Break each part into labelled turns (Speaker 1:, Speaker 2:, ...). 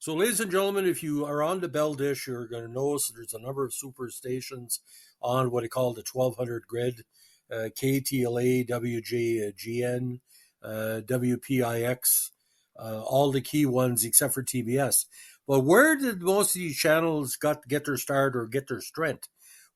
Speaker 1: So, ladies and gentlemen, if you are on the Bell dish, you're going to notice that there's a number of super stations on what I call the 1200 grid, KTLA, WJGN, WPIX, all the key ones except for TBS. But where did most of these channels get their start or get their strength?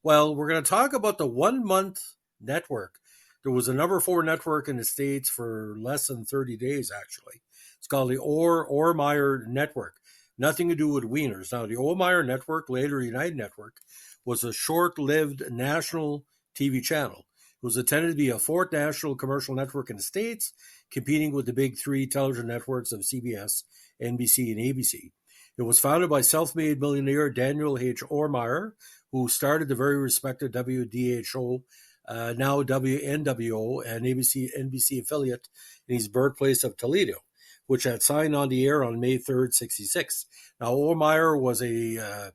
Speaker 1: Well, we're going to talk about the 1 month network. There was a number 4 network in the States for less than 30 days, actually. It's called the Overmyer network. Nothing to do with Wieners. Now, the Overmyer network, later United Network, was a short-lived national TV channel. It was intended to be a fourth national commercial network in the States, competing with the big 3 television networks of CBS, NBC, and ABC. It was founded by self-made millionaire Daniel H. Overmyer, who started the very respected WDHO, now WNWO, and NBC affiliate in his birthplace of Toledo, which had signed on the air on May 3rd, 1966. Now, Overmyer was a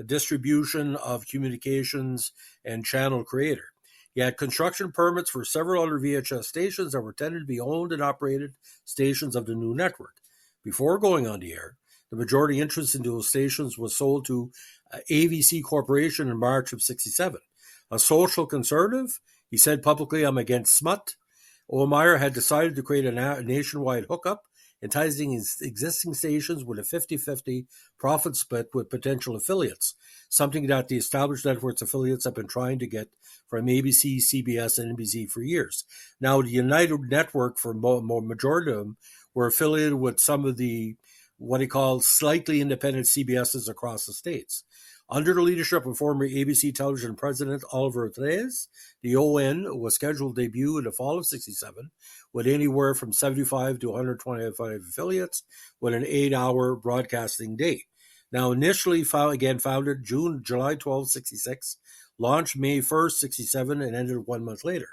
Speaker 1: distribution of communications and channel creator. He had construction permits for several other VHF stations that were intended to be owned and operated stations of the new network. Before going on the air, the majority interest in those stations was sold to AVC Corporation in March of 1967. A social conservative, he said publicly, "I'm against smut." Overmyer had decided to create a nationwide hookup, enticing his existing stations with a 50-50 profit split with potential affiliates, something that the established networks affiliates have been trying to get from ABC, CBS, and NBC for years. Now, the United Network, for majority of them, were affiliated with some of the what he called slightly independent CBSs across the states. Under the leadership of former ABC television president Oliver Tres, the ON was scheduled to debut in the fall of 1967 with anywhere from 75 to 125 affiliates with an 8-hour broadcasting day. Now, initially founded July 12, 1966, launched May 1st, 1967, and ended 1 month later.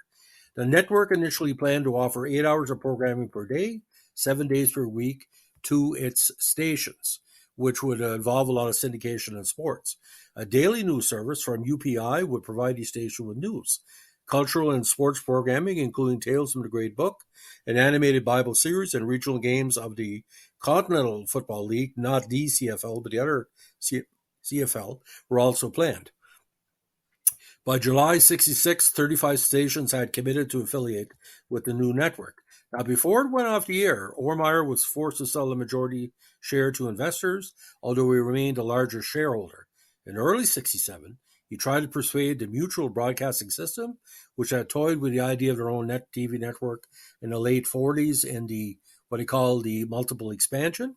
Speaker 1: The network initially planned to offer 8 hours of programming per day, 7 days per week, to its stations, which would involve a lot of syndication and sports. A daily news service from UPI would provide the station with news, cultural and sports programming, including Tales from the Great Book, an animated Bible series, and regional games of the Continental Football League, not the CFL, but the other CFL, were also planned. By July 1966, 35 stations had committed to affiliate with the new network. Now, before it went off the air, Overmyer was forced to sell a majority share to investors, although he remained a larger shareholder. In early 1967, he tried to persuade the Mutual Broadcasting System, which had toyed with the idea of their own net TV network in the late 40s in the what he called the multiple expansion,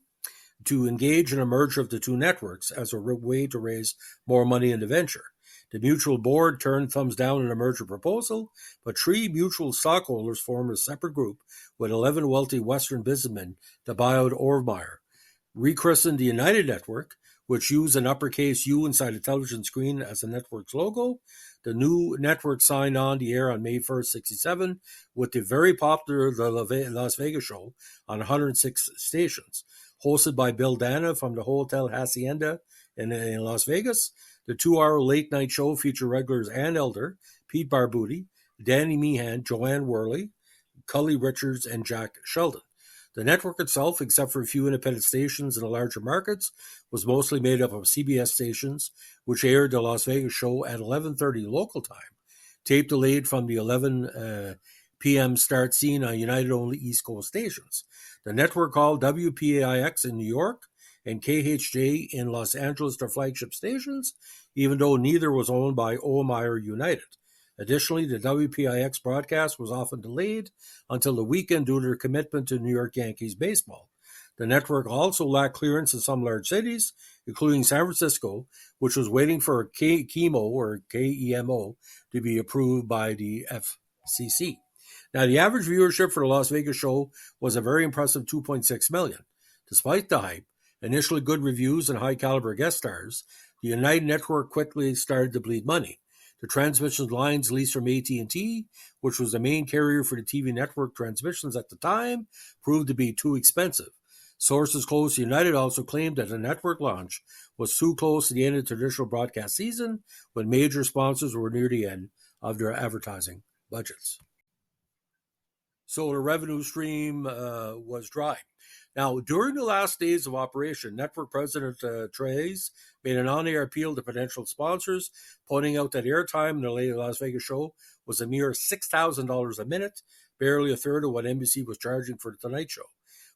Speaker 1: to engage in a merger of the two networks as a way to raise more money in the venture. The Mutual board turned thumbs down on a merger proposal, but 3 Mutual stockholders formed a separate group with 11 wealthy Western businessmen to buy out Overmyer. Rechristened the United Network, which used an uppercase U inside the television screen as the network's logo, the new network signed on the air on May 1st, 1967, with the very popular The Las Vegas Show on 106 stations. Hosted by Bill Dana from the Hotel Hacienda in Las Vegas, the 2-hour late-night show featured regulars Ann Elder, Pete Barbuti, Danny Meehan, Joanne Worley, Cully Richards, and Jack Sheldon. The network itself, except for a few independent stations in the larger markets, was mostly made up of CBS stations, which aired the Las Vegas show at 11:30 local time, tape delayed from the 11 p.m. start seen on United-only East Coast stations. The network called WPIX in New York and KHJ in Los Angeles their flagship stations, even though neither was owned by Overmyer United. Additionally, the WPIX broadcast was often delayed until the weekend due to their commitment to New York Yankees baseball. The network also lacked clearance in some large cities, including San Francisco, which was waiting for a KEMO to be approved by the FCC. Now, the average viewership for the Las Vegas show was a very impressive 2.6 million. Despite the hype, initially good reviews, and high-caliber guest stars, the United Network quickly started to bleed money. The transmission lines leased from AT&T, which was the main carrier for the TV network transmissions at the time, proved to be too expensive. Sources close to United also claimed that the network launch was too close to the end of the traditional broadcast season, when major sponsors were near the end of their advertising budgets. So the revenue stream was dry. Now, during the last days of operation, network president Trey's made an on-air appeal to potential sponsors, pointing out that airtime in the late Las Vegas show was a mere $6,000 a minute, barely a third of what NBC was charging for the Tonight Show.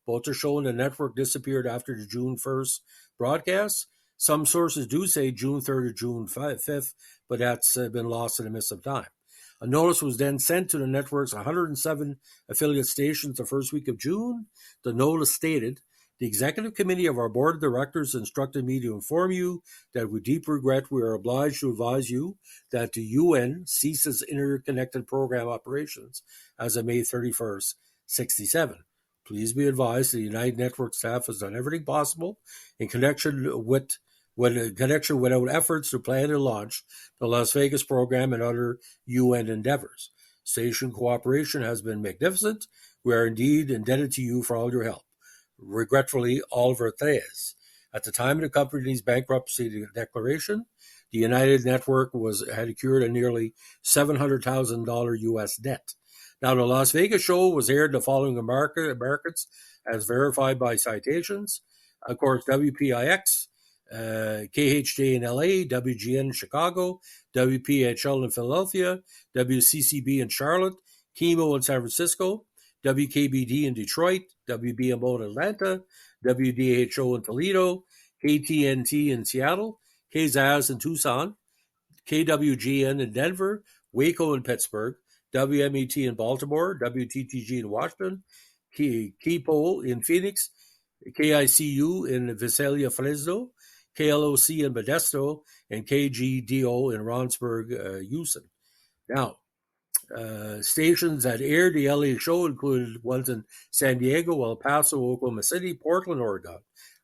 Speaker 1: Both are showing the network disappeared after the June 1st broadcast. Some sources do say June 3rd or June 5th, but that's been lost in the midst of time. A notice was then sent to the network's 107 affiliate stations the first week of June. The notice stated, "The executive committee of our board of directors instructed me to inform you that with deep regret we are obliged to advise you that the UN ceases interconnected program operations as of May 31st, 67. Please be advised the United Network staff has done everything possible in connection without efforts to plan and launch the Las Vegas program and other UN endeavors. Station cooperation has been magnificent. We are indeed indebted to you for all your help. Regretfully, Oliver Threz." At the time of the company's bankruptcy declaration, the United Network had accrued a nearly $700,000 U.S. debt. Now, the Las Vegas show was aired in the following markets as verified by citations. Of course, WPIX, KHJ in LA, WGN in Chicago, WPHL in Philadelphia, WCCB in Charlotte, Chemo in San Francisco, WKBD in Detroit, WBMO in Atlanta, WDHO in Toledo, KTNT in Seattle, KZAZ in Tucson, KWGN in Denver, Waco in Pittsburgh, WMET in Baltimore, WTTG in Washington, KPOL in Phoenix, KICU in Visalia, Fresno, KLOC in Modesto, and KGDO in Ronsburg, Houston. Now, stations that aired the LA show included ones in San Diego, El Paso, Oklahoma City, Portland, Oregon,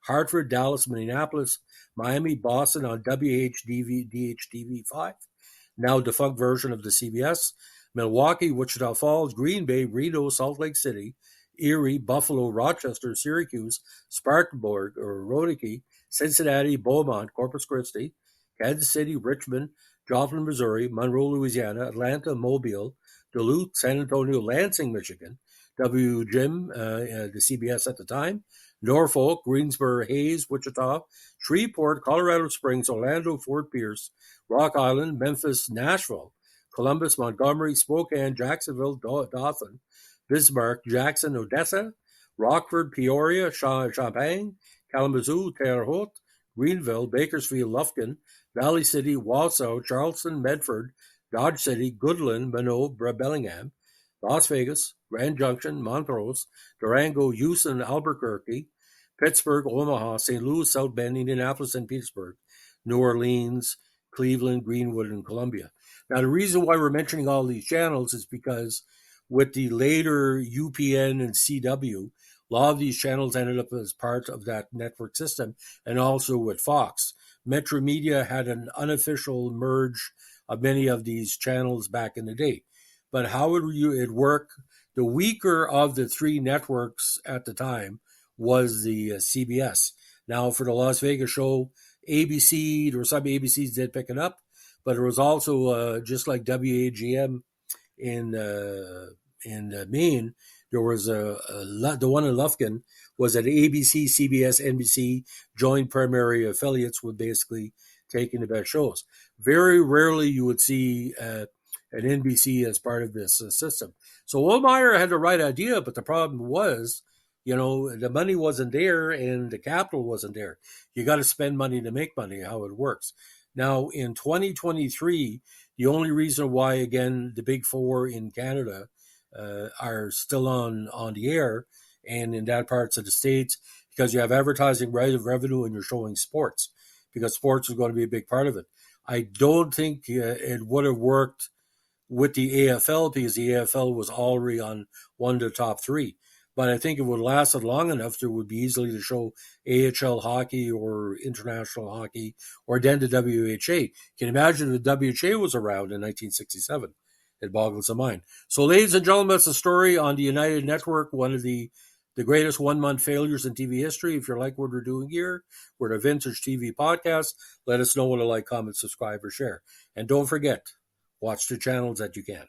Speaker 1: Hartford, Dallas, Minneapolis, Miami, Boston on DHTV5, now defunct version of the CBS, Milwaukee, Wichita Falls, Green Bay, Reno, Salt Lake City, Erie, Buffalo, Rochester, Syracuse, Spartanburg, or Rodicky, Cincinnati, Beaumont, Corpus Christi, Kansas City, Richmond, Joplin, Missouri, Monroe, Louisiana, Atlanta, Mobile, Duluth, San Antonio, Lansing, Michigan, WGIM, the CBS at the time, Norfolk, Greensboro, Hayes, Wichita, Shreveport, Colorado Springs, Orlando, Fort Pierce, Rock Island, Memphis, Nashville, Columbus, Montgomery, Spokane, Jacksonville, Dothan, Bismarck, Jackson, Odessa, Rockford, Peoria, Champaign, Kalamazoo, Terre Haute, Greenville, Bakersfield, Lufkin, Valley City, Wausau, Charleston, Medford, Dodge City, Goodland, Minot, Bellingham, Las Vegas, Grand Junction, Montrose, Durango, Houston, Albuquerque, Pittsburgh, Omaha, St. Louis, South Bend, Indianapolis, and Petersburg, New Orleans, Cleveland, Greenwood, and Columbia. Now, the reason why we're mentioning all these channels is because with the later UPN and CW, a lot of these channels ended up as part of that network system, and also with Fox. Metro Media had an unofficial merge of many of these channels back in the day. But how would it work? The weaker of the three networks at the time was the CBS. Now, for the Las Vegas show, ABC, there were some ABCs did pick it up, but there was also, just like WAGM in Maine, there was the one in Lufkin was that ABC, CBS, NBC joint primary affiliates would basically taking the best shows. Very rarely you would see an NBC as part of this system. So Overmyer had the right idea, but the problem was, the money wasn't there and the capital wasn't there. You got to spend money to make money, how it works. Now, in 2023, the only reason why, again, the big four in Canada are still on the air and in that parts of the States, because you have advertising revenue and you're showing sports, because sports is going to be a big part of it. I don't think it would have worked with the AFL, because the AFL was already on one of the top three. But I think it would last long enough, there would be easily to show AHL hockey or international hockey, or then the WHA. Can you imagine if the WHA was around in 1967? It boggles the mind. So, ladies and gentlemen, that's the story on the United Network, one of the greatest one-month failures in TV history. If you like what we're doing here, we're a vintage TV podcast. Let us know what to like, comment, subscribe, or share. And don't forget, watch the channels that you can.